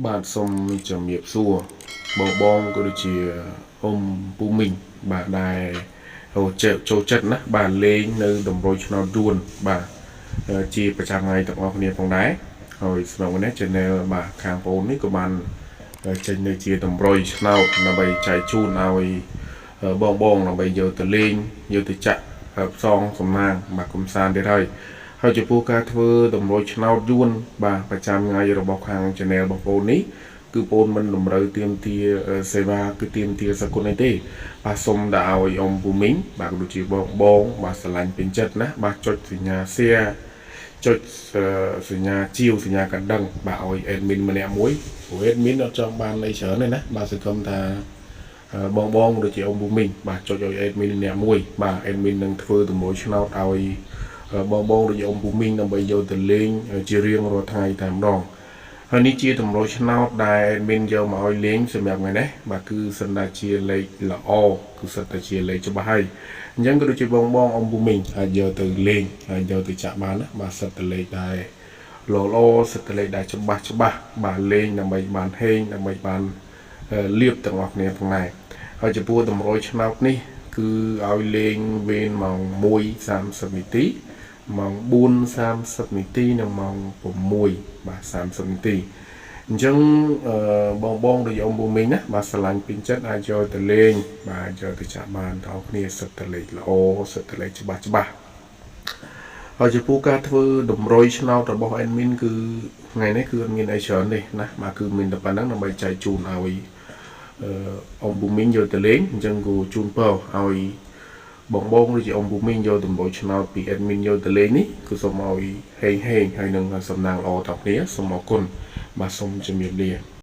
បាទសូមជំរាបសួរបងក៏ដូចជាអ៊ំពូមីងបាទដែលចូលចិត្តណាបាទលេងនៅតម្រុយឆ្នោតយួនបាទជាប្រចាំថ្ងៃទាំងអស់គ្នាផងដែរហើយស្នងនេះ channel បាទខាងបងនេះក៏បានចេញនៅជាតម្រុយឆ្នោតដើម្បីចែកជូនឲ្យបងដើម្បីយកទៅលេងយកទៅចាក់ផ្សងសំណាងបាទកំសាន្តទៀតហើយចំពោះការធ្វើតម្រុយឆ្នោតយួនបាទប្រចាំថ្ងៃរបស់ខាង channel របស់បងនេះគឺបងមិនតម្រូវទាមទារសេវាគឺទាមទារសកលនេះទេបាទសូមដាក់ឲ្យអ៊ំពូមីងបាទដូចជាបងបាទស្រឡាញ់ពេញចិត្តណាបាទចុចសញ្ញា share ចុចសញ្ញាជាវសញ្ញាកណ្ដឹងបាទឲ្យ admin ម្នាក់មួយព្រោះ admin អត់ចង់បានអីច្រើនទេណាបាទសង្ឃឹមថាបងដូចជាអ៊ំពូមីងបាទចុចឲ្យ admin ម្នាក់មួយបាទ admin នឹងធ្វើតម្រុយឆ្នោតឲ្យបងដូចជាអ៊ំពូមីងដើម្បីយកទៅលេងជារៀងរាល់ថ្ងៃតែម្ដងហើយនេះជាតម្រុយឆ្នោតដែល admin យកមកឲ្យលេងសម្រាប់ថ្ងៃនេះបាទគឺសិនតែជាលេខល្អគឺសិនតែជាលេខច្បាស់ហើយអញ្ចឹងក៏ដូចជាបងអ៊ំពូមីងអាចយកទៅលេងហើយយកទៅចាក់បានណាបាទសិតតែលេខដែលល្អសិតតែលេខដែលច្បាស់បាទលេងដើម្បីបានហេងដើម្បីបានលៀបទាំងអស់គ្នាផងដែរហើយចំពោះតម្រុយឆ្នោតនេះគឺឲ្យលេងវេនម៉ោង 1:30 នាទីម៉ោង 4:30 នាទីនិងម៉ោង 6 បាទ 30 នាទីអញ្ចឹងបងដូចអ៊ំពូមីងណាបាទស្រឡាញ់ពេញចិត្តអាចយកទៅលេងបាទយកទៅចាក់បានទាំងអស់គ្នាសិតតែលេខល្អសិតតែលេខច្បាស់ហើយចំពោះការធ្វើតម្រុយឆ្នោតរបស់ admin គឺថ្ងៃនេះគឺអត់មានអីច្រើនទេណាបាទគឺមានតែប៉ុណ្្នឹងដើម្បីចែកជូនឲ្យអ៊ំពូមីងយកទៅលេងអញ្ចឹងគូជូនពរឲ្យបងឬជាអ៊ំពូមីងយកតម្រុយឆ្នោតពី admin យកទៅលេងនេះគឺសូមឲ្យហេងហើយនឹងសំណាងល្អដល់គ្នាសូមអរគុណបាទសូមជម្រាបលា